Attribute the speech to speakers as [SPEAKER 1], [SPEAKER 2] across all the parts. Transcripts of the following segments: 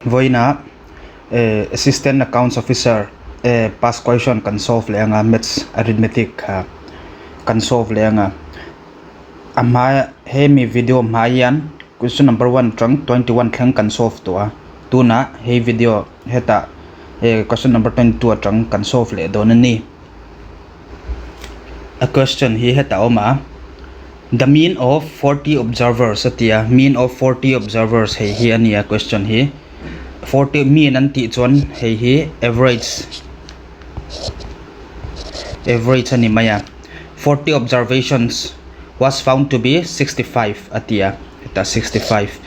[SPEAKER 1] voina assistant accounts officer past question kan solve lenga maths arithmetic kan solve lenga ama hemi video mayan question number 1 trang 21 thlang kan solve to tuna he video heta question number 22 trang kan solve le don ni a question hi heta oma the mean of 40 observers atia mean of 40 observers he hi ania question hi 40 mean anti chuan hei hi average ani maya 40 observations was found to be 65 atia eta 65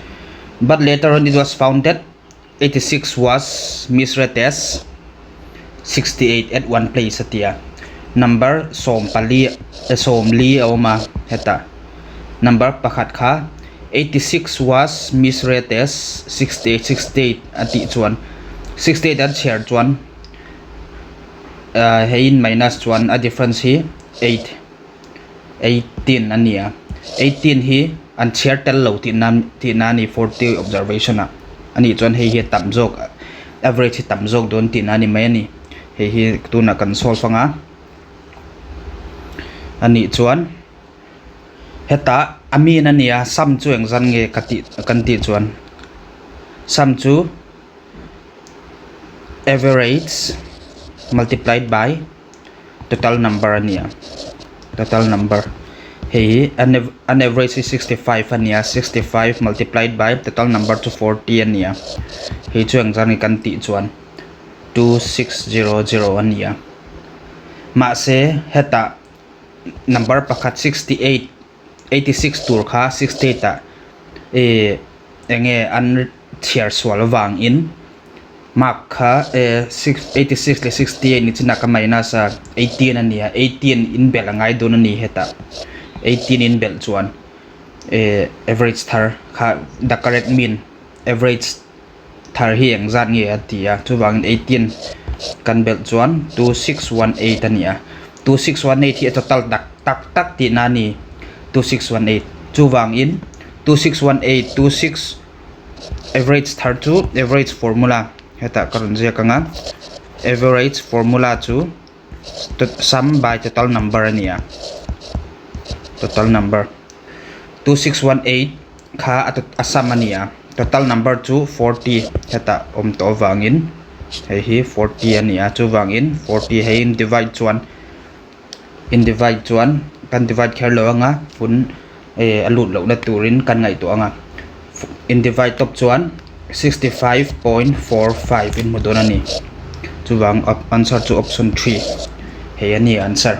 [SPEAKER 1] but later on it was found that 86 was misread as 68 at one place atia number som li oma heta number pakhat kha 86 was misread as 68 ati chuan 68 at share chuan hein minus chuan a difference hi 18 ania 18 hi an share tel lo ti na ni 40 observation ani chuan hei hi tam jok average tam jok don ti na ni mai ani hei hi tuna kan solve anga ani chuan heta amin ania sum chu engzan nge kan ti chuan sum chu average multiplied by total number ania total number hei an average is 65 ania 65 multiplied by total number to 40 ania hei chu engzan nge kan ti chuan 2600 ania ma se heta number pakhat 68 86 tur kha 68 ta enge an share swal wang in mark kha 86 le 68 ni china ka minus 18 ania 18 in bel angai don ani heta 18 in bel chuan average thar kha the correct mean average thar hi engzat nge atia chu wang 18 kan bel chuan 2618 ania 2618 hi total tak ti na ni 2618 chu wang in 2618 26 average thar chu average formula heta karon je kanga average formula chu sum by total number ania total number 2618 kha asam ania total number chu 40 heta to wangin hei hi 40 ania chu wangin 40 hei in divide chuan kan divide kher lo anga pun alut lo na turin kan ngai to anga in divide top chuan 65.45 in modon ani chuwang answer to option 3 hei ani answer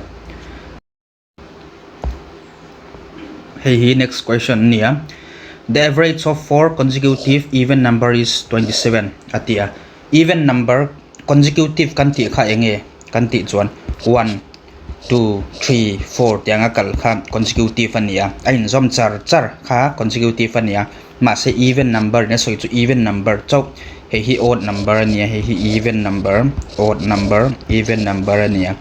[SPEAKER 1] hei hi next question nia the average of 4 consecutive even number is 27 atia even number consecutive kan ti kha enge kan ti chuan 1 2 3 4 tianga kal kha consecutive ania ain zom char kha consecutive ania ma se even number ne soi chu even number chau he hi odd number ania he hi even number odd number even number ania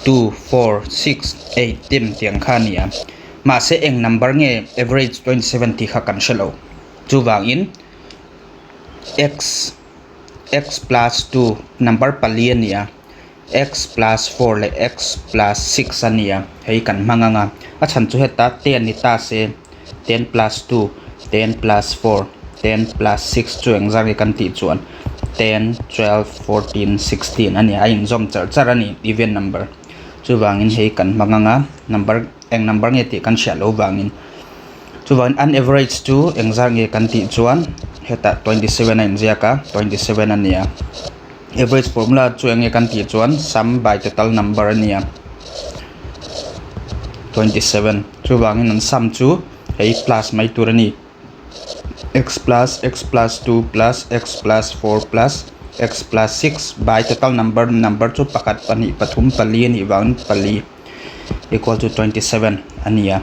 [SPEAKER 1] 2 4 6 8 tim tiang kha nia ma se eng number nge average 27 ti kha kan shelo chu wang in x plus 2 number pali ania x plus 4 le x plus 6 ania hei kan manganga a chan chu heta 10 ni ta se 10 plus 2 10 plus 4 10 plus 6 chu engzang kan ti chuan 10 12 14 16 ania ain zom char ani even number chu wangin hei kan manganga number eng number nge ti kan shalo wangin chu wang an average chu engzang nge kan ti chuan heta 27 in ziaka 27 ania average formula chu enge kan ti chuan sum by total number ania 27 chu wangin an sum chu hei plus mai turani x plus 2 plus x plus 4 plus x plus 6 by total number chu pakat pani pathum pali ani wang pali equal to 27 ania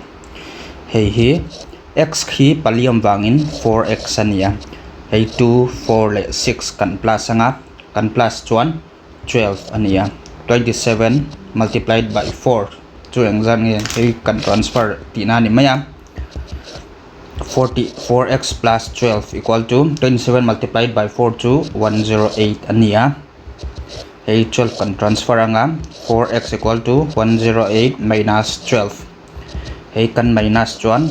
[SPEAKER 1] hei hi x khi paliam wangin 4x ania hei 2 4 le 6 kan plus anga kan plus chuan 12 ania 27 multiplied by 4 chu engzan nge hei kan transfer ti na ni maya 4x plus 12 equal to 27 multiplied by 4 to 108 ania. Hey 12 can transfer anga 4x equal to 108 minus 12. Hey can minus 1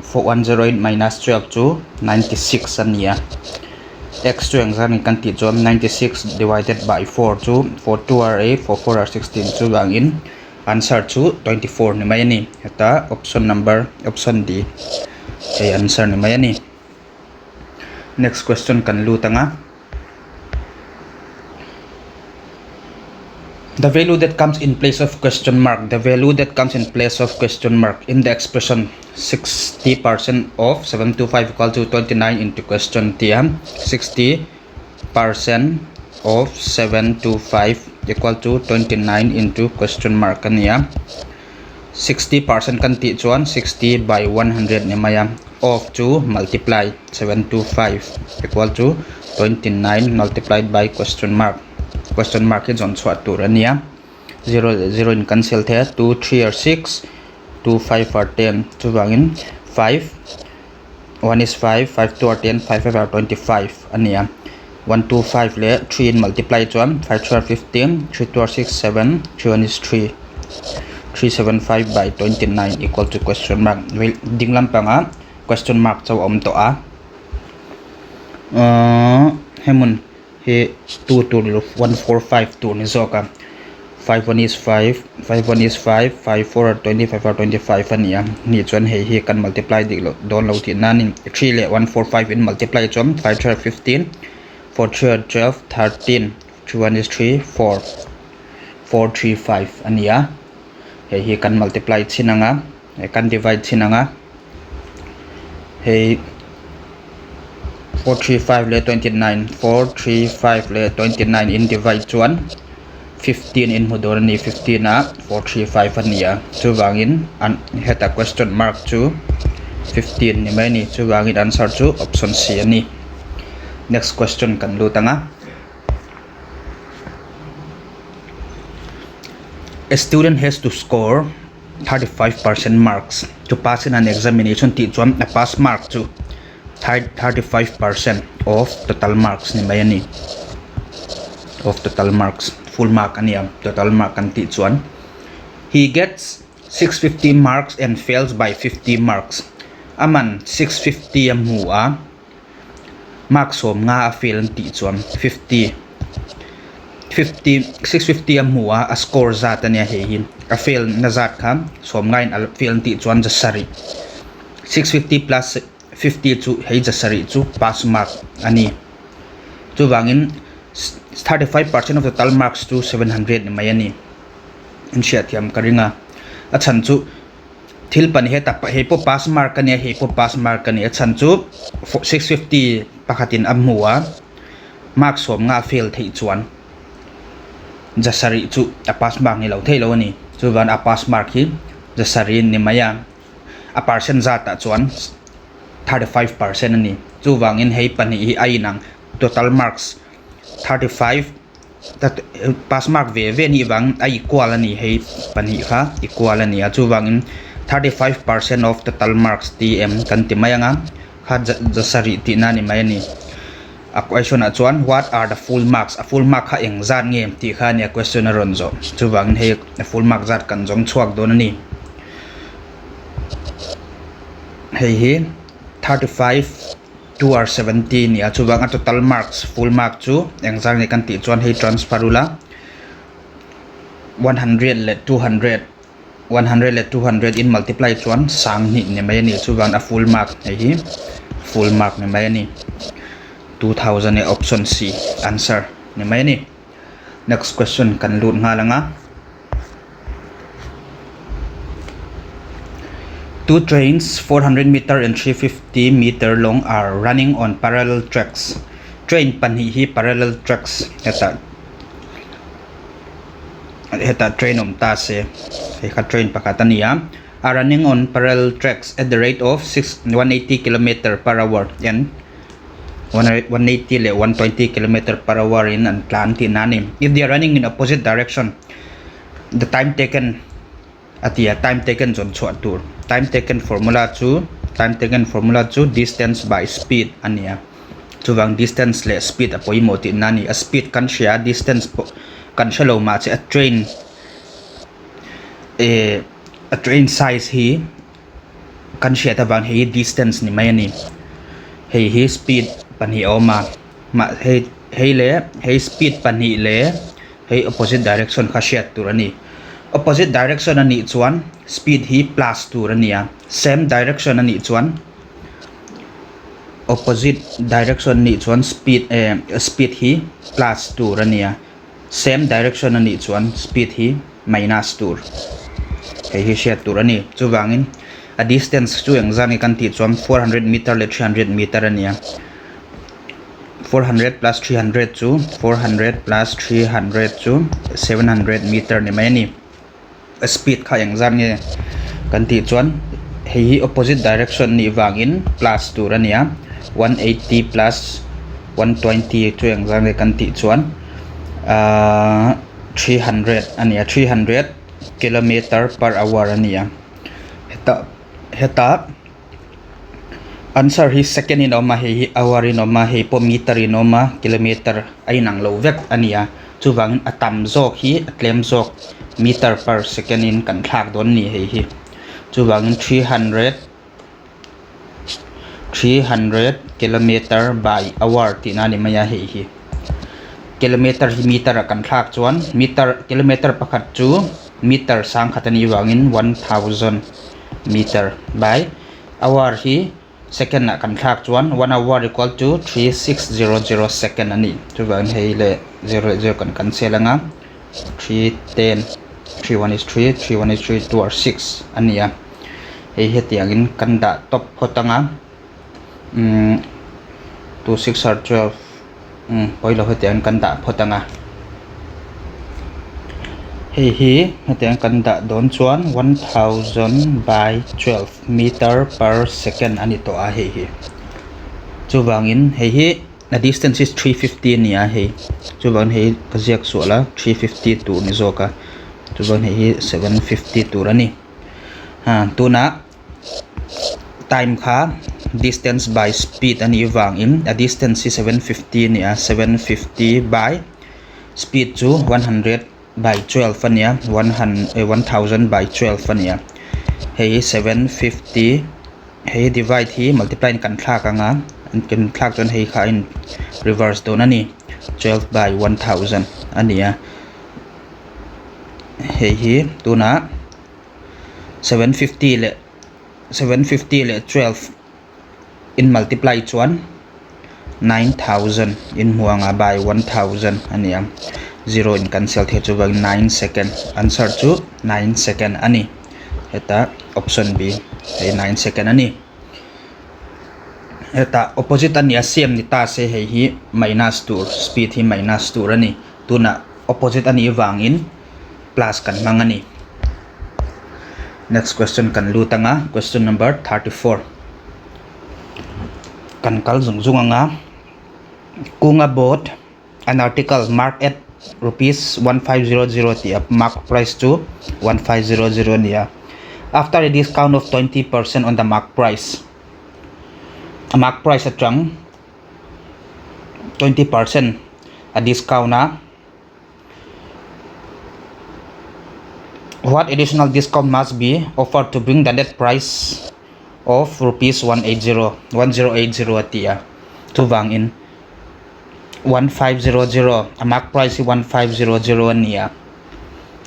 [SPEAKER 1] for 108 minus 12 to 96 ania. X to ang zani kan ti 96 divided by 4 to 4 2 are 8 4 4 are 16 so bangin answer to 24 ni mayani eta option D ay answer ni mayani. Next question kan lutanga. The value that comes in place of question mark. The value that comes in place of question mark in the expression 60% of 725 equal to 29 into question T. 60% of 725 equal to 29 into question mark kaniya. 60% kan ti chuan 60 by 100 ni maya of 2 multiply 725 equal to 29 multiplied by question mark. Question mark is on swat to rania 0 in cancel the 2 3 are 6 2 5 are 10 2 bangin 5 1 is 5 5 2 are 10 5 5 are 25 ania 1 2 5 le 3 in multiply chuan 5 2 are 15 3 2 are 6 7 3 1 is 3 375 by 29 equal to question mark. Dinglam panga question mark chaw om to a hemun he 2 to 145 to ni zoka 5 1 is 5 5 1 is 5 5 4 are 25 are 25 ania ni chuan he kan multiply dik lo don lo ti nanin 3 le 145 in multiply chom 5 3 15 4 3 12 13 3 1 is 3 4 4 3 5 ania he kan multiply chinanga he kan divide chinanga he 435 le 29 435 le 29 in divide chuan 15 in mudor ni 15 a 435 ania chu wangin an heta question mark chu 15 ni mai ni chu wangin answer chu option C ani. Next question kan lutanga. A student has to score 35% marks to pass in an examination ti chuan a pass mark chu 35% of total marks ni mayani of total marks full mark aniam total mark kan ti chuan he gets 650 marks and fails by 50 marks aman 650 am hua marks som nga a fail ti chuan 650 am hua a score zat ania he a fail na zat kham som ngain a fail ti chuan jasari 650 plus 50 chu hei jasari chu pass mark ani chu wangin 35% of the total marks to 700 ni mayani in shatiam karinga a chan chu thil pan he ta he po pass mark ania he po pass mark ania chan chu 650 pakhatin amhuwa mark som nga fail thei chuan jasari chu a pass mark ni lo thei lo ani chu wan a pass mark hi jasari ni maya a percent zata chuan 35% ani chu wangin hei pani hi ainang total marks 35 that pass mark ve ni wang ai equal ani hei pani kha equal ani chu wangin 35% of total marks tm kan ti mayanga kha jasari ti na ni mai ni a question a chuan what are the full marks a full mark kha eng zat nge ti kha ni a question a ron zo chu wangin hei full mark zat kan jong chuak don ani hei hi 35 2 are 17 ya chu wang total marks full mark chu exam ni kan ti chuan hei transferula 100 le 200 in multiply chuan sang ni ne mai ni chu wang a full mark hei full mark ne mai ni 2000 e option C answer ne mai ni. Next question kan lut nga langa. Two trains 400 meter and 350 meter long are running on parallel tracks. Train panhi hi parallel tracks heta train ta se ka train pakatania are running on parallel tracks at the rate of 180 km per hour and 180 le 120 km per hour in an planti nani. If they are running in opposite direction, the time taken at the time taken on short tour. Time taken formula to time taken formula chu distance by speed ania chuwang distance le speed apoi mo ti nani a speed kan share distance kan shalo ma che a train size hi kan share ta wang hi distance ni mai ani hi speed pan hi oma ma hey speed pan hi le hey opposite direction kha share tur ani opposite direction ani chuan speed hi plus tur ania same direction ani chuan opposite direction ni chuan speed hi plus tur ania same direction ani chuan speed hi minus tur hi share tur ani chuwangin a distance chu engzani kan ti chuan 400 meter le 300 meter ania 400 plus 300 chu 400 plus 300 chu 700 meter ni mai ni speed kha engzan nge kan ti chuan hi opposite direction ni wangin plus tur ania 180 plus 120 chu engzan nge kan ti chuan 300 ania 300 kilometer per hour ania heta answer hi second in oma hi hour in oma hi po meter in oma kilometer ai nang lo vek ania chuwang atam zok hi atlem zok meter per second in kan thlak don ni hi chuwang 300 kilometer by hour ti na ni maya hi kilometer hi meter kan thlak chuan meter kilometer pakhat chu meter sang khatani wangin 1000 meter by hour hi second na kan thlak chuan 1 hour equal to 3600 second ani chuwang hei le 00 kan cancel anga 310 31 is 3 31 is 3 2 or 6 ania hei hetiangin kan da top photanga 2 6 or 12 poilo hetiang kan da photanga hi hetiang kan da don chuan 1000 by 12 meter per second ani to a hi chuwangin hi the distance is 350 nia hi chuwang hi kaziak suala 350 tu ni zoka chuwang hi 750 tur ani tuna time kha distance by speed ani wangin a distance is 750 nia 750 by speed chu 100 by 12 ania 1000 by 12 ania hey 750 hey divide hi multiply kan thlak anga kan thlak ton hey kha in reverse don ani 12 by 1000 ania hey hi tuna 750 le 12 in multiply chuan 9000 in huanga by 1000 ania 0 in cancel the chu 9 second answer chu 9 second ani heta option B hey 9 second ani heta opposite ania same ni ta se hei hi minus 2 speed hi minus 2 ani tuna opposite ani wangin plus kan mangani next question kan lutanga question number 34 kan kal zungzunganga kunga bought an article marked at rupees 1500 ti mark price to 1500 niya after a discount of 20% on the mark price at rang 20% a discount na what additional discount must be offered to bring the net price of rupees 1080 ti to wang in 1500 a mark price 1500 niya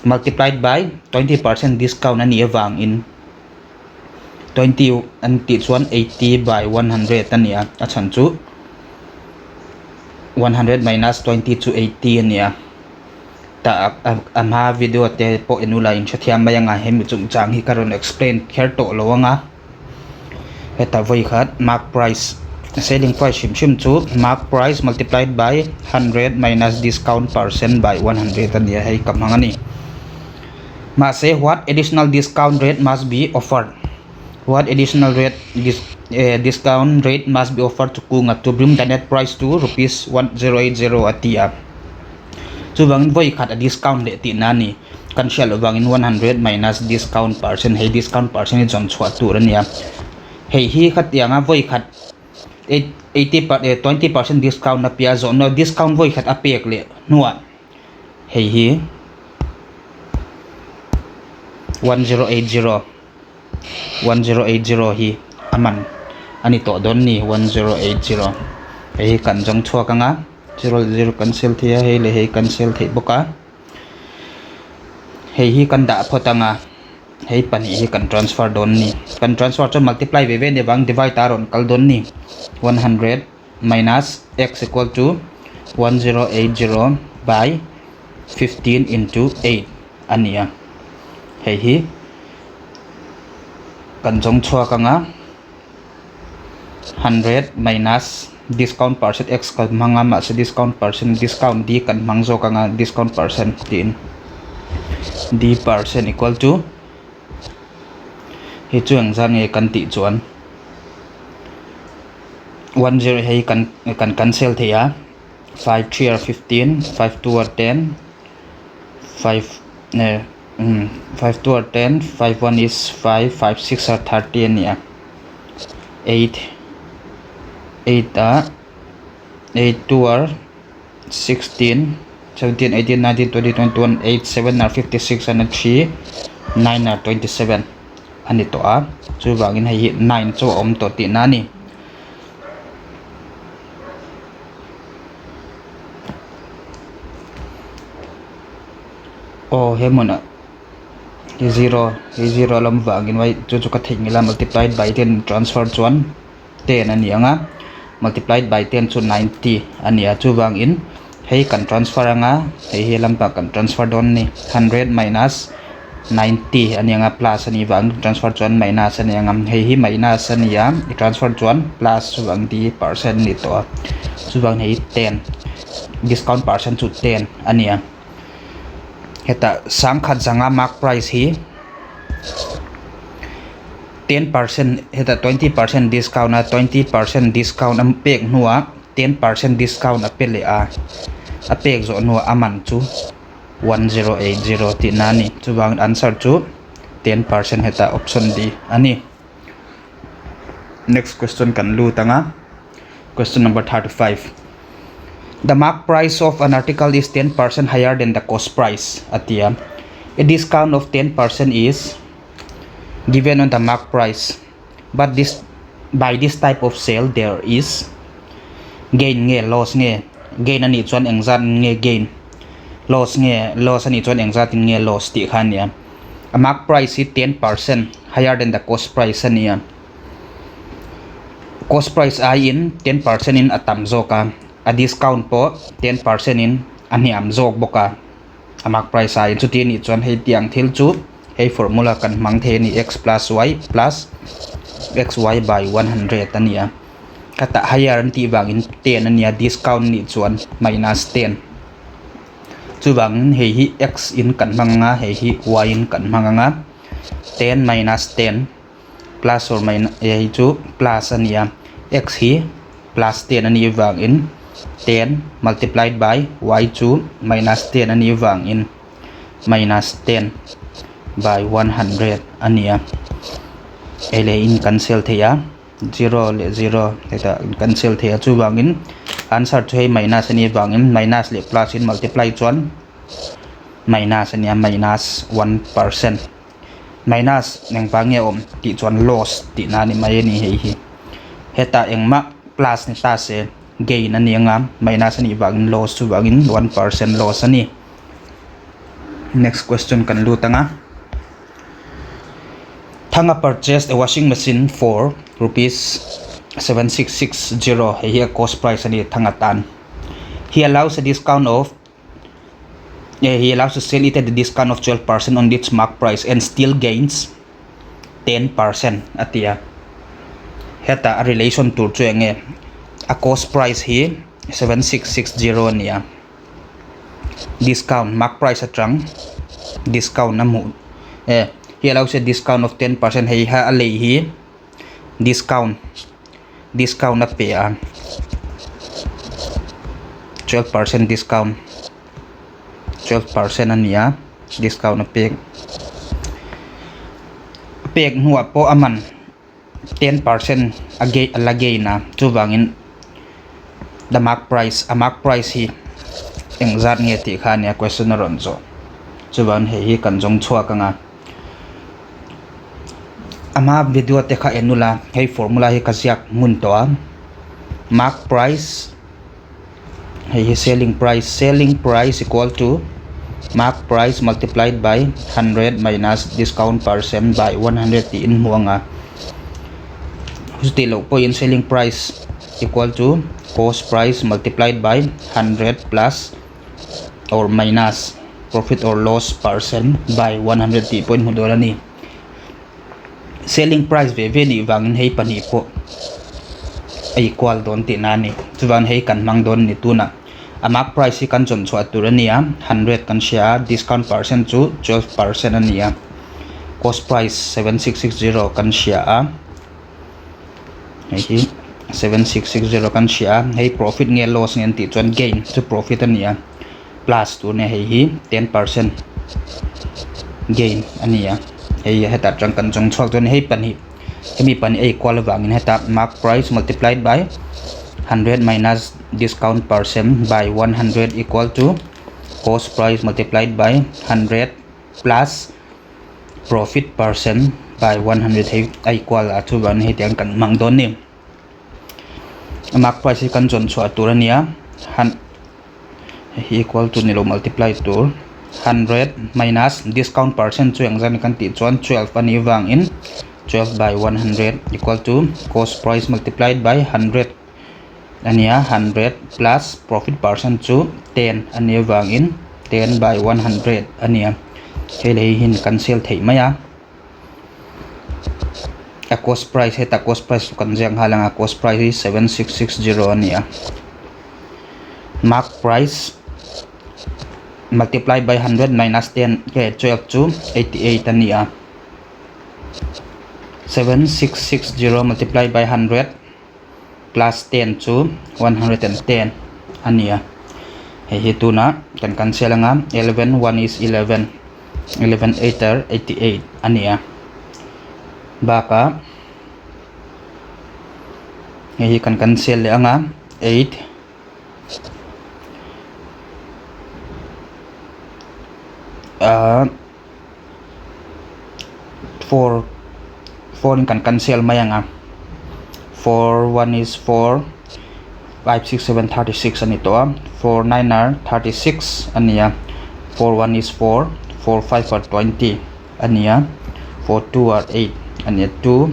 [SPEAKER 1] multiplied by 20% discount niya wang in 20 anti 180 by 100 niya at sanchu 100 minus 20 to 80 niya ta ama video te po inula in chathiam bayanga hem chung chang hi karon explain kher to lowanga eta voi khat mark price selling price shim chu mark price multiplied by 100 minus discount percent by 100 ania hai kamangani ma say what additional discount rate must be offered what additional rate discount rate must be offered to kunga to bring the net price to rupees 1080 atia chu bangin voi khat a discount le ti nani kan shell bangin 100 minus discount percent hey discount percent jon chwa tur ania hei hi khat yang a voi khat 20% discount na pia zo no discount voi khat apek le nuwa hei hi 1080 hi aman ani to don ni 1080 hei kan jong chua ka nga 00 cancel thia hei le hei cancel thei boka hei hi kan da photanga hei pani hi kan transfer don ni kan transfer cho multiply ve ve ne bang divide aron kal don ni 100 minus x equal to 1080 by 15 into 8 ania hei hi kan jong chua ka nga 100 minus discount percent x kan manga ma sa discount percent discount d kan mangzo ka nga discount percent din d percent equal to hi chuang zang e kan ti chuan 10 hei kan cancel thia 5 3 are 15 5 2 are 10 5 2 are 10 5 1 is 5 5 6 are 30 ania 8 8 2 are 16 17 18 19 20 21 8 7 are 56 and 3 9 are 27 ani to a chu wangin hei 9 chu om to ti na ni oh hemona 0 lam wangin wai chu ka thengila multiplied by 10 transfer chuan 10 ani anga multiplied by 10 chu 90 ani a chu wangin hei kan transfer anga hei lam pa kan transfer don ni 100 minus 90 ani anga plus ani wang transfer chuan minus ani anga hei hi minus ani a transfer chuan plus wang di percent ni to chu wang hei 10 discount percent chu 10 ani a heta sang khat zanga mark price hi 10% heta 20% discount na 20% discount am pek nuwa 10% discount apele a apek zo nuwa aman chu 1080 ti nani chu bang answer chu 10% heta option D ani next question kan lu tanga question number 35 the mark price of an article is 10% higher than the cost price atia a discount of 10% is given on the mark price but by this type of sale there is gain nge loss nge gain ani chuan engzat nge gain loss ani chuan engzat nge loss ti khania a mark price is 10% higher than the cost price ania cost price ai in 10% in atam zoka a discount po 10% in aniam zok boka a mark price ai chu ti ni chuan hei tiang thil chu hei formula kan mang the ni x plus y plus xy by 100 ania kata higher anti wangin 10 ania discount ni chuan minus 10 chu wang hei hi x in kan manga hei hi y in kan manga 10 minus 10 plus or minus hei chu plus ania x hi plus 10 ani wangin 10 multiplied by y chu minus 10 ani wangin minus 10 by 100 ania ele in cancel thea 0 le 0 eta cancel thea chu wangin answer chu minus ani wangin minus le plus in multiply chuan minus ania minus 1% minus neng pange om ti chuan loss ti na ni mai ni hei hi heta engma plus ni ta se gain ani anga minus ani wangin loss chu wangin 1% loss ani next question kan lu tanga Thanga purchased a washing machine for rupees 7660 here cost price ani thanga tan he allows a discount of he allows to sell it at the discount of 12% on its mark price and still gains 10% atia heta a relation to chuenge a cost price hi 7660 ania discount mark price atrang discount namu he allows a discount of 10% hei ha alei hi discount na pe a 12% discount 12% ania discount na pek nuwa po aman 10% again na chu wangin the mark price hi eng zat nge ti kha ne question na ron zo chu wan hi kan jong chua ka nga ama video te kha enula hei formula hi kasiak mun to mark price hei selling price equal to mark price multiplied by 100 minus discount percent by 100 ti in huanga hustilo po in selling price equal to cost price multiplied by 100 plus or minus profit or loss percent by 100 ti point hudola ni selling price ve ni wangin hei pani po equal don ti nani chuwan hei kan mang don ni tuna mark price hi kan chon chua turania 100 kan share discount percent chu 12% ania cost price 7660 kan share hei 7660 kan share hei profit nge loss nge ti chuan gain chu profit ania plus tu ne hei 10% gain ania hei heta tang kan chong chok ton hei pani hemi pani equal wangin heta mark price multiplied by 100 minus discount percent by 100 equal to cost price multiplied by 100 plus profit percent by 100 hei equal to 1 hei tiang kan mang don ni mark price kan chon chua turania equal to nilo multiply to 100 minus discount percent chu engzan kan ti chuan 12 ani wang in 12 by 100 equal to cost price multiplied by 100 ania 100 plus profit percent chu 10 ania wang in 10 by 100 ania hele hin cancel thei maya a cost price heta cost price kan jang halanga cost price is 7660 ania mark price multiplied by 100 minus 10 ke 12 to 88 ania 7660 multiplied by 100 plus 10 to 110 ania hei tuna kan cancel nga 11 1 is 11 11 8 88 ania baka hei kan cancel le nga 8 4 in kan cancel maya nga 4 1 is 4 5 6 7 36 ani to 4 9 are 36 ania 4 1 is 4 4 5 are 20 ania 4 2 are 8 ania 2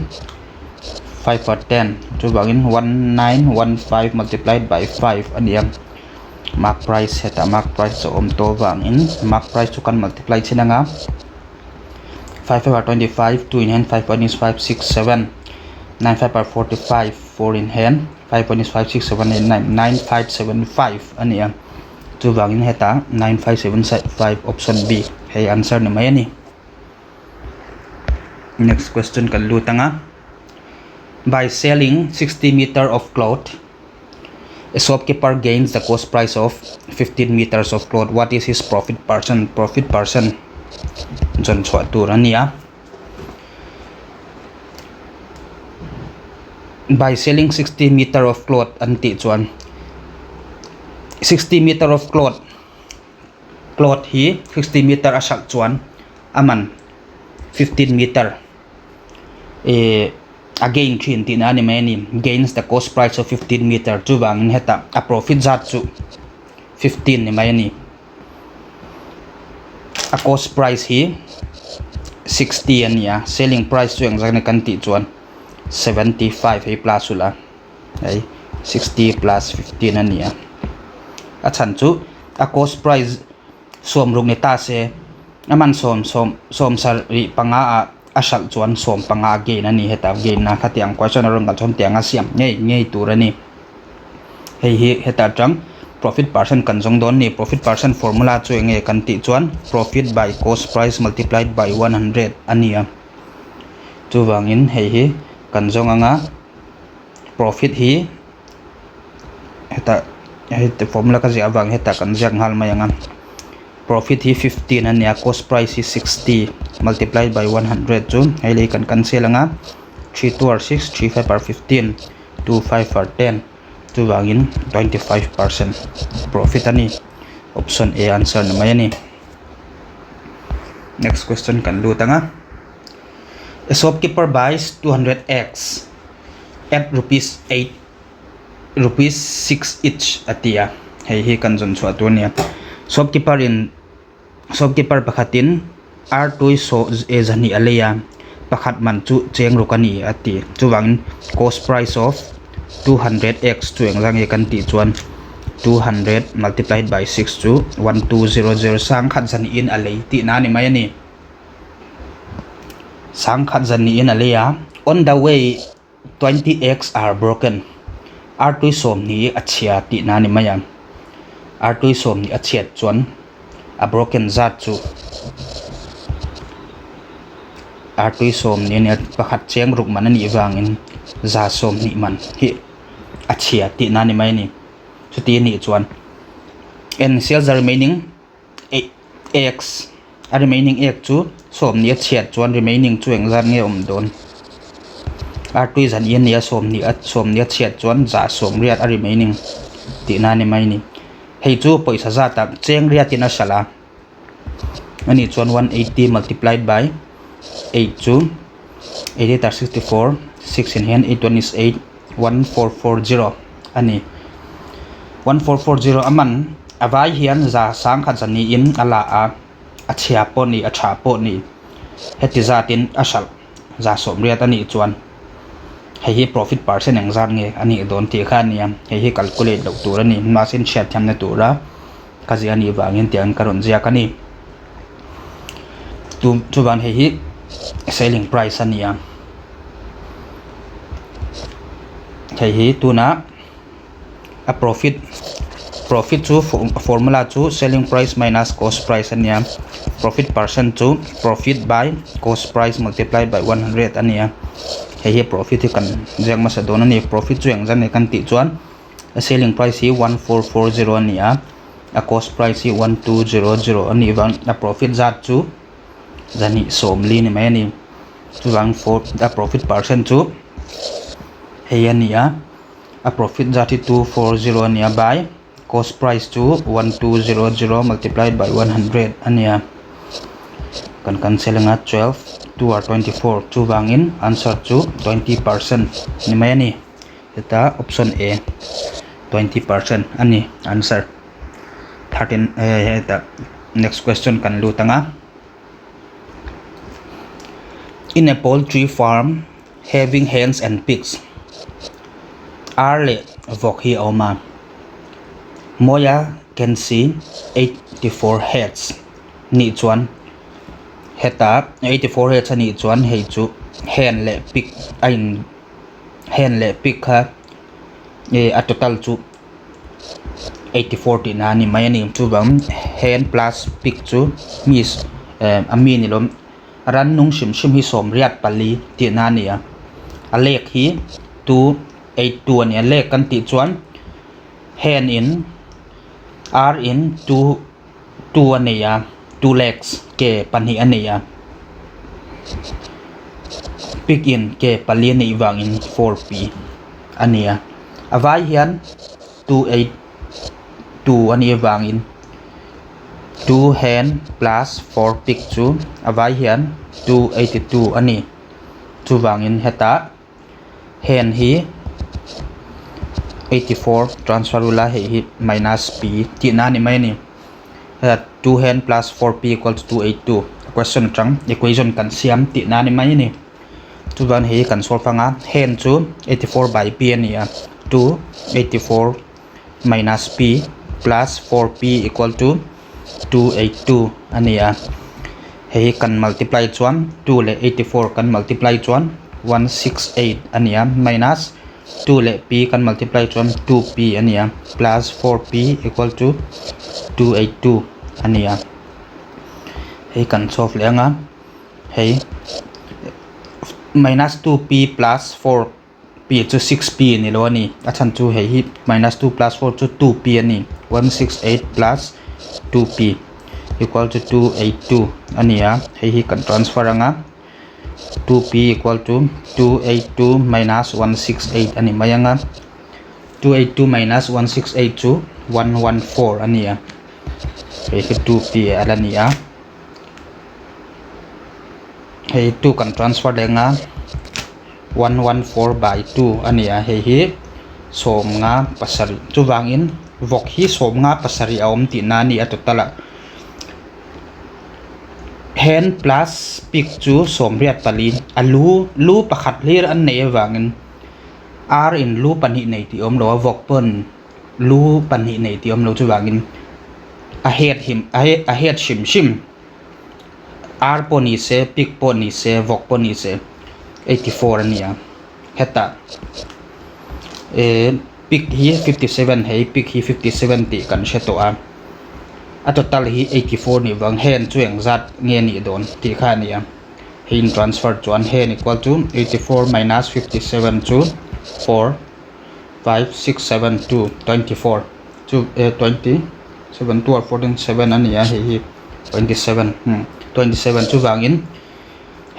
[SPEAKER 1] 5 are 10 so bangin 1 9 1 5 multiplied by 5 ania mark price heta mark price so to bangin mark price to kan multiply chinanga 5 are 25 2 in hand 5 1 is 5 6 7 9 5 are 45 4 in hand 5 1 is 5 6 7 8 9 9 5 7 5 ania tu wangin heta 9 5 7 5 option B hey answer ni may ni next question kan lutanga by selling 60 meter of cloth a shopkeeper gains the cost price of 15 meters of cloth what is his profit percent jon chwa turania by selling 60 meter of cloth anti chuan 60 meter of cloth hi 60 meter asak chuan aman 15 meter again thin tin ani many gains the cost price of 15 meter chu wangin heta a profit zat chu 15 ni mai a cost price hi 60 ania selling price chu engzak kan ti chuan 75 hei plus ula hei 60 plus 15 ania a chan chu a cost price som rung ni ta se aman som sar ri panga a sal chuan som panga gain ani heta gain na khatiang question rong ka chon tianga siam ngei turani hei hi heta tang profit percent kan jong don ni profit percent formula chu nge kan ti chuan profit by cost price multiplied by 100 ania chu wangin hei hi kan jong anga profit hi heta formula ka ji awang heta kan jang hal mayanga profit hi 15 ania cost price hi 60 multiplied by 100 chu hei kan cancel anga 3 2 are 6 3 5 are 15 2 5 are 10 chu wangin 25% profit ani option A answer na may ani. Next question kan lu tanga. A shopkeeper buys 200x at rupees 6 each atia. Hey kan jon chu atunia shopkeeper pakhatin R2 so e jani aleya pakhat man chu cheng rukani ati chuwang cost price of 200x chueng rangi kan ti chuan 200 multiplied by 6 chu 1200 sang khat jani in alei ti na ni mai ani sang khat jani in aleya. On the way 20x are broken. R2 som ni achia ti na ni maya. R2 som ni achiat chuan a broken zat chu R2 som ni ne pakhat cheng ruk man ani wangin za som ni man hi achia ti na ni mai ni chu ti ni chuan and sells the remaining x a remaining x chu som ni achiat chuan remaining chueng zat nge don R2 zan yen ni som ni achiat chuan za som riat a remaining ti na ni mai ni hei chu poisa zata cheng riat in a sala ani chuan 180 multiplied by 8 chu 8 are 64 6 in hand 8 1 is 8 1440 ani 1440 aman avai hian za sang khat jani in ala a achia po ni acha po ni heti zatin asal za som riat ani chuan hei profit percent ang zat nge ani don ti khan niam hei calculate dok tur ani masin chat tham na tura kazi ani wangin tiang karon zia kani tu ban hei selling price ania hei tu na a profit chu formula chu selling price minus cost price ania profit percent chu profit by cost price multiplied by 100 ania hei profit kan jang masa don ani profit chu yang jan kan ti chuan a selling price hi 1440 ania a cost price hi 1200 ani wang a profit zat chu jani somli ni mai ani chuwang for a profit percent chu hei ania a profit zat hi 240 ania by cost price chu 1200 multiplied by 100 ania kan selenga 12 2 are 24 chu wangin answer chu 20% ni mai ani eta option A 20% ani answer 13 eta next question kan lu tanga. In a poultry farm having hens and pigs arle vok hi oma moya can see 84 heads ni chuan heta 84 heads ani chuan hei chu hen le pig ain hen le pig kha a total chu 84 ti na ni mai ani chu bang hen plus pig chu mis ami ni lom ran nung sim hi som riat pali ti na ni a lek hi 282 ani lek kan ti chuan hen in r in 2 ani ya 2 legs ke panhi ani ya pig in ke pali ni wangin 4p ani ya avai hian 282 ani wangin 2 hen plus 4 pig chu avai hian 282 ani chu wangin heta hen hi 84 transfer ula hi minus p ti na ni mai ni 2 hen plus 4p equals to 282 question trăng equation kan siam ti na ni mai ni chu ban hi kan solve anga hen chu 84 by p ani a 284 minus p plus 4p equal to 282 ani a hei kan multiply chuan 2 le 84 kan multiply chuan 168 ani a minus 2 le p kan multiply chuan 2p ani a plus 4p equal to 282 ani a hei kan solve le anga hei minus 2p plus 4p chu 6p ni lo ani achan chu hei minus 2 plus 4 chu 2p ani 168 plus 2p equal to 282 ani a hei kan transfer anga 2p equal to 282 minus 168 ani maya nga 282 minus 168 chu 114 ania hei 2p ala nia hei 2 kan transfer le nga 114 by 2 ania hei hi som nga pasari chu wangin vok hi som nga pasari awm ti na ni atotala hen plus pick chu som riat pali alu lu pakhat lir an nei wangin r in lu pani nei ti om lo vok pon lu pani nei ti om lo chu wangin a head shim r poni se pick poni se vok poni se 84 ania heta pick hi 57 hei pick hi 57 ti kan sheto a total hi 84 ni wang hen chueng zat nge ni don ti kha nia hin transfer chuan hen equal to 84 minus 57 chu 4 5 6 7 2 24 chu 20 7 2 14 7 ania hi 27 27 chu wangin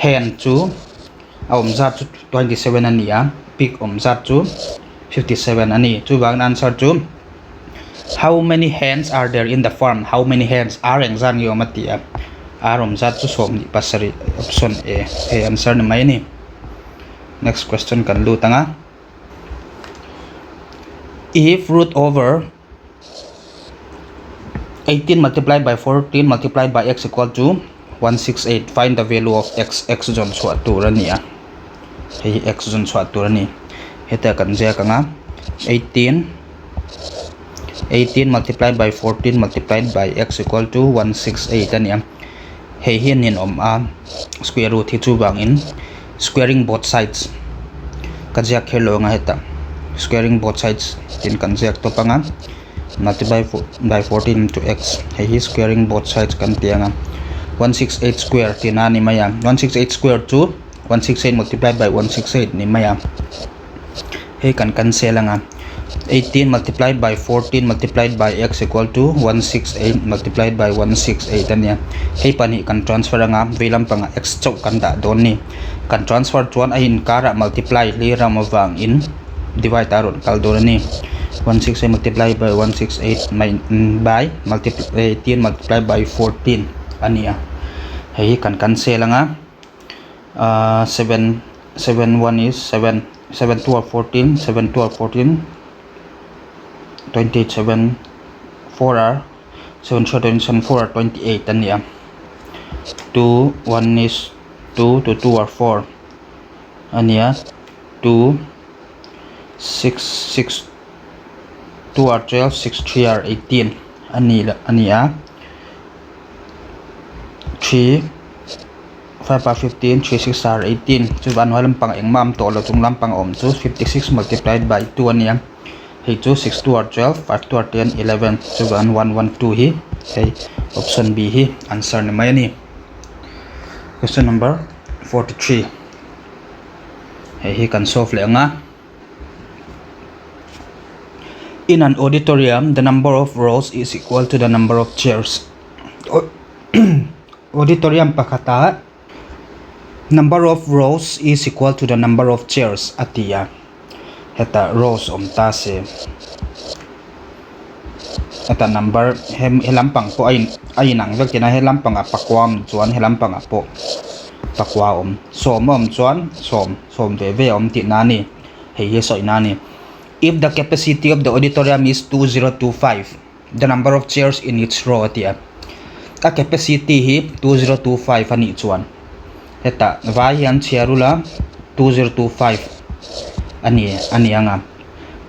[SPEAKER 1] hen chu om zat chu 27 ania pick om zat chu 57 ani chu wang answer chu how many hens are there in the farm how many hens are engzan yo matia arom zat chu som ni pasari option a answer ni mai ni next question kan lu tanga if root over 18 multiplied by 14 multiplied by x equal to 168 find the value of x jon chwa turania hei x jon chwa turani heta kan je kanga 18 multiplied by 14 multiplied by x equal to 168 ania hei hian in square root hi chu bangin squaring both sides kajak hello nga heta squaring both sides tin kanjak to panga multiply by 14 into x hei hi squaring both sides kan tianga 168 square tinani maya 168 square to 168 multiplied by 168 ni maya hei kan cancel nga 18 multiplied by 14 multiplied by x equal to 168 multiplied by 168 ania hei pani kan transfer nga velam panga x chau kan da don ni kan transfer chuan a in kara multiply li ram awang in divide aron kal don ni 168 multiplied by 168 by 18 multiplied by 14 ania hei kan cancel nga 7 1 is 7 7 2 are 14 7 2 are 14 28 7 4 are 7 4 are 28 ania 2 1 is 2 to 2 are 4 ania 2 6 6 2 are 12 6 3 are 18 ania 3 5 are 15 3 6 are 18 chu ban walam pang engmam to lo chung lam pang om chu 56 multiplied by 2 ania hei chu 6 2 are 12 5 2 are 10 11 chu ban 112 hi hei option b hi answer ni mai ni question number 43 hei hi kan solve le nga in an auditorium the number of rows is equal to the number of chairs auditorium pakata number of rows is equal to the number of chairs atia heta rows omta se ata number helampang po ay nang vek tina helampang apakwam chuan helampang apo pakwa som chuan som ve om ti nani hei soi nani if the capacity of the auditorium is 2025 the number of chairs in each row atia a capacity hi 2025 ani chuan heta vai hian chiarula 2025 ani anga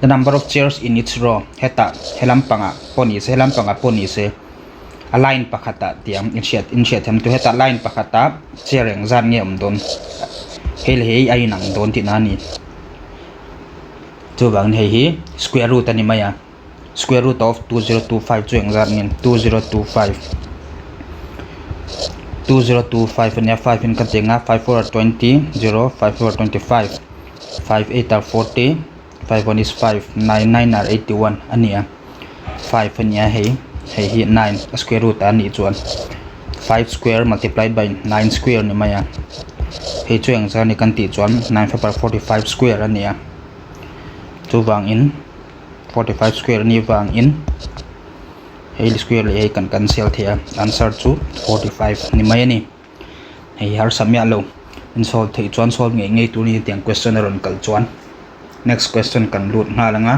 [SPEAKER 1] the number of chairs in each row heta helampanga poni se a line pakhata tiang insert hem to heta line pakhata chaireng zan nge don hei ai nang don ti nani chu bang hei hi square root ani maya square root of 2025 chueng zan ngin 2025 ania 5 in katenga 5 4 are 20 0 5 4 are 25 5 8 are 40 5 1 is 5 9 9 are 81 ania 5 ania hei hi 9 square root ani chuan 5 square multiplied by 9 square ni maya hei chu ang zani kan ti chuan 9 5 45 square ania chu wang in 45 square ni wang in hei square le hei kan cancel thia answer chu 45 ni mai ani hei har samya lo in solve thei chuan solve ngei tu ni tiang question ron kal chuan next question kan lut na langa.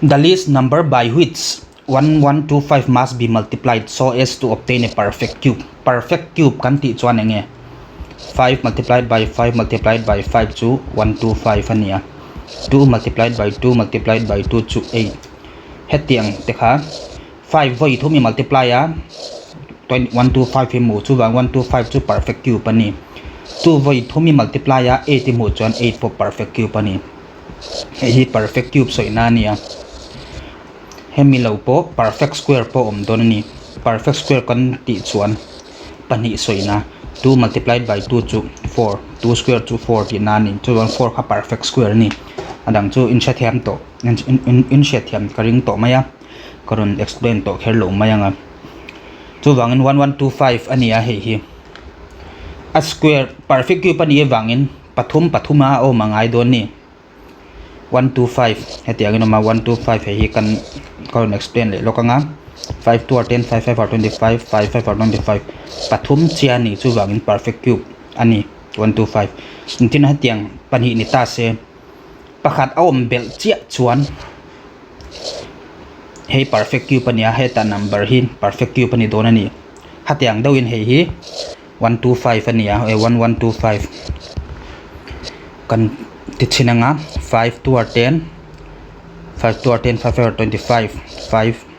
[SPEAKER 1] The least number by which 1125 must be multiplied so as to obtain a perfect cube. Perfect cube kan ti chuan enge 5 multiplied by 5 multiplied by 5 chu 125 ania 2 multiplied by 2 multiplied by 2 chu 8 hetiang tekha 5 voi thumi multiply a 125 hi mu chu wang 125 chu perfect cube ani 2 voi thumi multiply a 8 mu chuan 8 po perfect cube ani hi perfect cube soina nia hemi lo po perfect square po don ani perfect square kan ti chuan pani soina 2 multiplied by 2 chu 4 2 square chu 4 ti nani chu 4 kha perfect square ni adang chu in shathiam to in shathiam karing to maya karon explain to kherlo maya nga chu wangin 1125 ania hi a square perfect cube ani wangin pathuma o mangai don ni 125 hetiangin ma 125 hi kan karon explain le lokanga 5 2 10 5 5 25 5 5 25 pathum chiani chu wangin perfect cube ani 125 intin hatiang pani ni ta se pakhat awm bel chia chuan hei perfect cube ania heta number hi perfect cube ani don ani hatiang dawin hei hi 125 ania 1125 kan tichinanga 5 2 10 5 2 10 5 5 25 5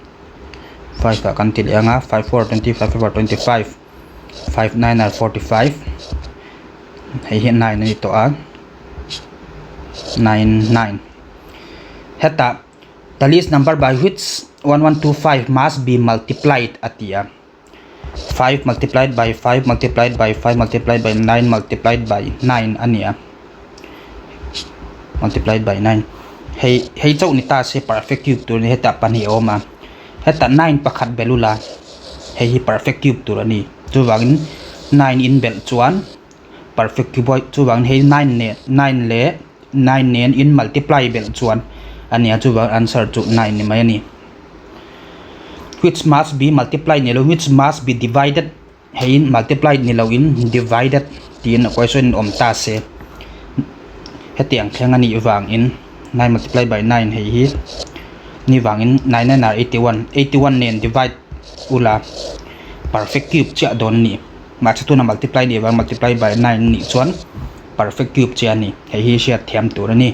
[SPEAKER 1] 5 ka kan tilianga 5 4 25 5 25 5 9 are 45 hei hi 9 ni to a 9 heta the least number by which 1125 must be multiplied atia 5 multiplied by 5 multiplied by 5 multiplied by 9 multiplied by 9 ania multiplied by 9 hei chau ni ta se perfect cube tur ni heta pani oma heta 9 pakhat belula hei perfect cube tur ani chu wangin 9 in bel chuan perfect cube chu wang hei 9 ne 9 le 9 nen in multiply bel chuan ania chu wang answer chu 9 ni mai ani which must be multiplied ni lo which must be divided hei multiplied ni lo in divided tin question om ta se hetiang thleng ani wang in 9 multiplied by 9 hei hi ni wang in 9 9 are 81 nen divide ula perfect cube cha don ni ma chatu na multiply ni wang multiply by 9 ni chuan perfect cube cha ni hei hi sia thiam tur ani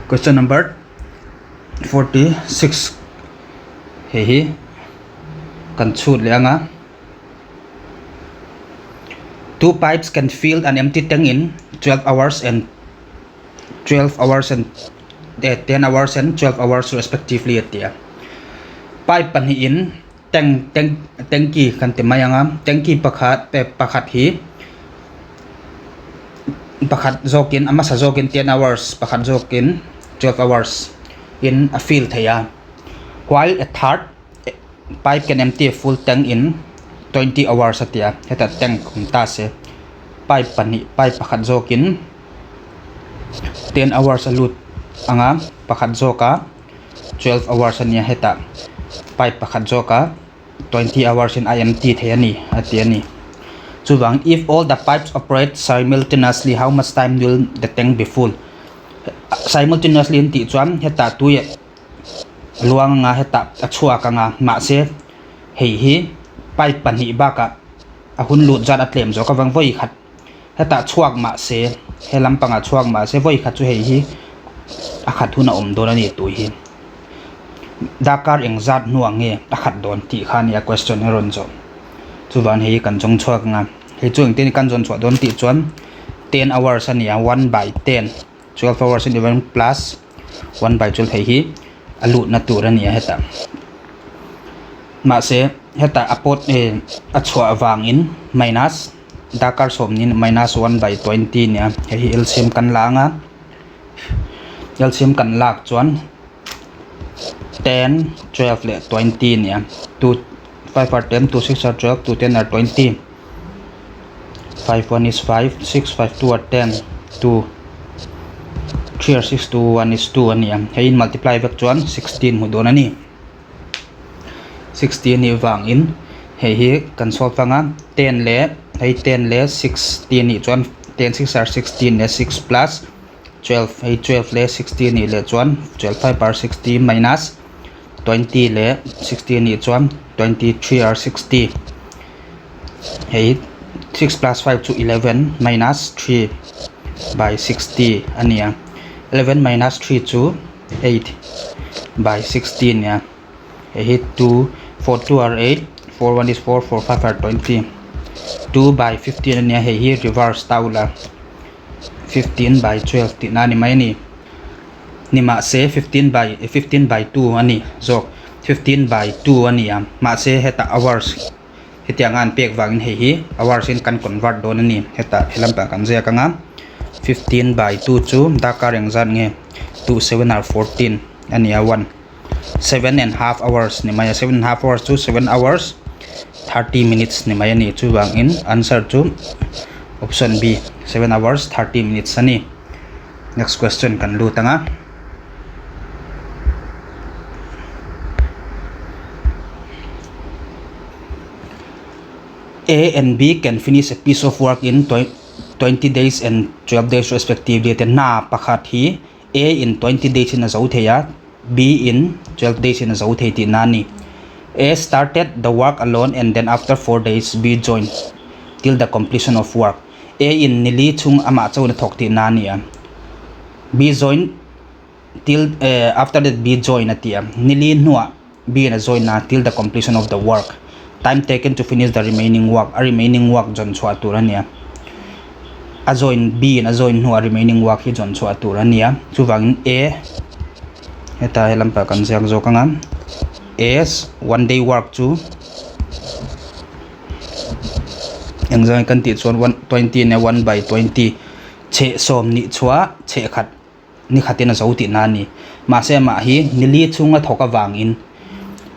[SPEAKER 1] question number 46 hei hi kan chut leanga 2 pipes can fill an empty tank in 12 hours and 10 hours and 12 hours respectively atia pipe pani in tanki kan temayanga tanki pakhat hi pakhat zokin ama sa zokin 10 hours pakhat zokin 12 hours in a field thaya while a third pipe can empty a full tank in 20 hours atia heta tank ta se pipe pakhat zokin 10 hours alut anga pakhat zoka 12 hours ania heta pipe pakhat zoka 20 hours in IMT thayani atiani chuwang if all the pipes operate simultaneously how much time will the tank be full simultaneously in ti chuan heta tuye luang nga heta achua ka nga ma se hei hi pipe pani baka ahun lut zat atlem zo ka wang voi khat heta chuak ma se helam panga chuak ma se voi khat chu hei hi akhat thuna om don ani tu hi dakar engzat nuange akhat don ti khania question ron zo chuwan hei kan jong chuak nga hei chuang tin kan jon chwa don ti chuan 10 hours ania 1 by 10 12 hours in 11 plus 1 by 12 hei hi alu na tur ania heta ma se heta apot achwa awang in minus dakar somnin minus 1 by 20 nia hei LCM kan langa LCM kan lak chuan 10 12 le 20 nia 2 5 are 10, 2 6 are 12, 2 10 are 20. 5 1 is 5, 6 5 2 are 10, 2 3 are 6, 2 1 is 2 ani am. Hay multiply vek chuan 16 mu don ani. 16 ni wang in hay hi kan solve anga 10 le hay 10 le 16 ni chuan 10 6 are 16 le 6 plus 12 hay 12 le 16 ni le chuan 12 5 are 60 minus 20 le 16 ni chuan 23 are 60 hay 6 plus 5 to 11 minus 3 by 60 ania. 11 minus 3 to 8 by 16 ya. Hay 2 4 2 are 8, 4 1 is 4, 4 5 are 20. 2 by 15 ania hay hi reverse taula. 15 by 12 ti na ni mai ni. Ni ma se 15 by 2 ani. So 15 by 2 ani am. Ma se heta hours. Hetiangan pek wangin hay hi hours in kan convert don ani. Heta helam pa kan zia kanga 15 by 2 chu dakar yang zan nge 2 7 are 14 ani a 1 7.5 hours ni maya 7.5 hours to 7 hours 30 minutes ni maya ni chu wangin answer to option B 7 hours 30 minutes ani. Next question kan lu tanga. A and B can finish a piece of work in 20 days and 12 days respectively. Then na pakhat hi A in 20 days in a zautheya, B in 12 days in a zautheti nani. A started the work alone and then after 4 days B joined till the completion of work. A in nili chung ama chaw na thokti nani ya. B joined till after that B joined atia. Nili nuwa B na join na till the completion of the work. Time taken to finish the remaining work. A remaining work jon chwa turania. A join B and a join nuwa remaining work hi jon chwa turania. Chu wangin A heta helam pa kan siak zo kanga. As 1 day work chu yang zai kan ti chuan 20 ne 1 by 20 che som ni chua che khat ni khatina zauti nani ma se ma hi nili chunga thoka wangin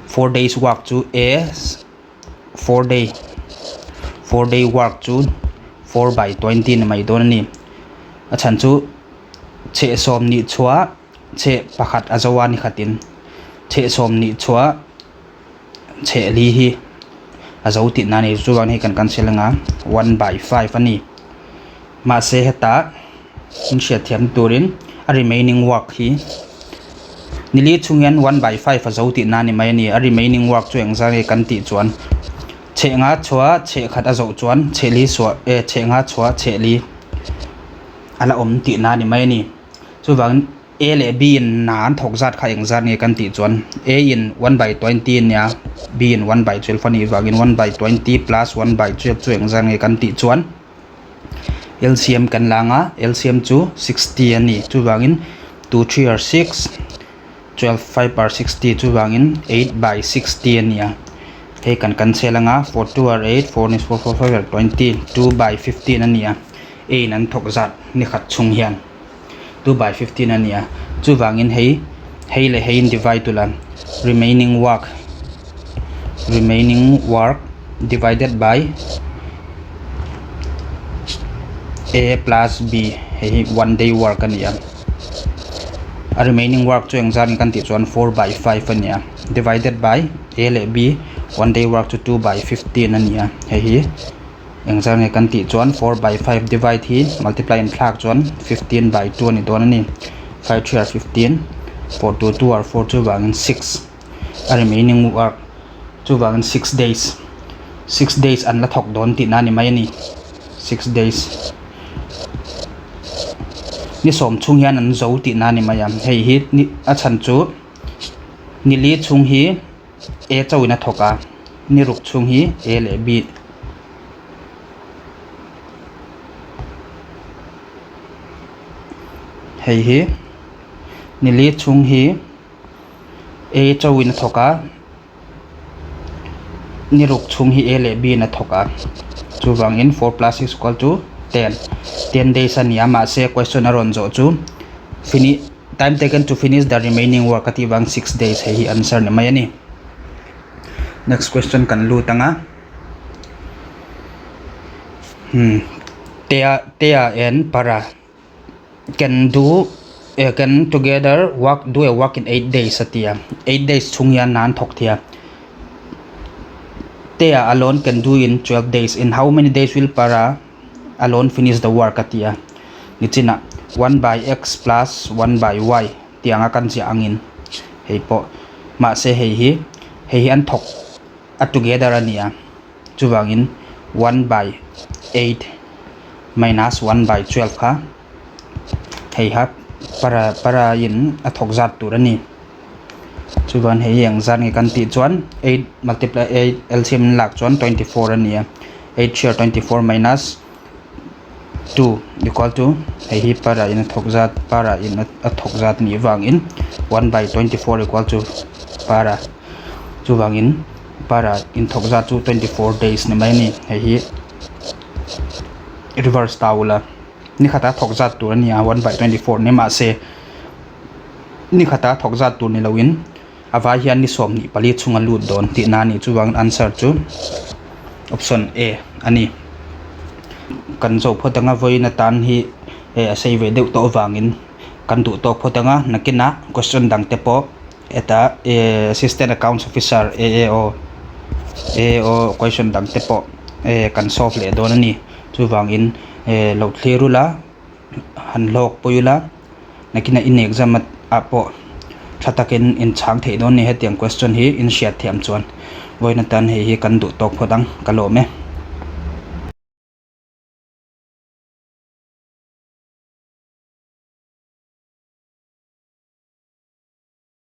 [SPEAKER 1] 4 days work chu as 4 day work chu 4 by 20 ni mai don ni a chan chu che som ni chua che pakhat azawa ni khatin che som ni chua che li hi azauti nani chuwan hi kan cancel nga 1 by 5 ani ma se heta in she thiam turin a remaining work hi nili chungyan 1 by 5 azauti nani mai ni a remaining work chu engzang kan ti chuan che nga chua che khat azau chuan che li so che nga chua che li ala om ti nani mai ni chuwan A le B in nan thok zat kha engzat nge kan ti chuan A in 1 by 20 nya B in 1 by 12 ani wangin 1 by 20 plus 1 by 12 chu engzat nge kan ti chuan LCM kan langa LCM chu 60 ani chu wangin 2 3 are 6 12 5 are 60 chu wangin 8 by 60 ania he kan cancel nga 4 2 are 8 4 is 4 4 5 are 20 2 by 15 ania A nan thok zat ni khat chung hian 2 by 15 ania chu wangin hei le hein divide tula remaining work divided by A plus B hei 1 day work ania a remaining work chu engzan kan ti chuan 4 by 5 ania divided by A le B 1 day work to 2 by 15 ania hei engzang nge kan ti chuan 4 by 5 divide hi multiply and thlak chuan 15 by 2 ni don ani 5 3 are 15 4 2 2 are 4 chu wangin 6 a remaining work chu wangin 6 days an la thok don ti na ni mai ni 6 days ni som chung hian an zo ti na ni mayam hei hi ni a chan chu ni li chung hi A chawina thoka ni ruk chung hi A le B hei hi nili chung hi A chawin thoka ni ruk chung hi A le B na thoka chu wangin 4 plus 6 equal to 10 days ania ma se question aron zo chu time taken to finish the remaining work ati wang 6 days hei answer ni mai ani next question kan lu tanga tea and para can together do a work in 8 days atia 8 days chungya nan thok thia tea alone can do in 12 days. In how many days will para alone finish the work atia nichina 1 by x plus 1 by y tianga kan si angin hei po ma se hei an thok at together ania chuwangin 1 by 8 minus 1 by 12 kha hei ha para in a thok zat turani chuwan hei yang zan nge kan ti chuan 8 multiply 8 LCM lak chuan 24 ania 8 share 24 minus 2 equal to hei para in a thok zat ni wangin 1 by 24 equal to para chuwangin para in thok zat chu 24 days ni mai ni hei reverse taula ni khata thok zat tur ania 1 by 24 ni ma se ni khata thok zat tur ni lawin awa hian ni som ni pali chunga lut don ti na ni chuwang answer chu option A ani kan zo photanga voina tan hi sei ve deuh to wangin kan du to photanga nakina question dang te po eta assistant accounts officer AO question dang te po kan solve le don ani chuwangin lo thlirula han lok poyula nakina in exam apo thatakin in chang thei don ni hetiang question hi in shiat thiam chuan voina tan hi kan du tok phodang kalome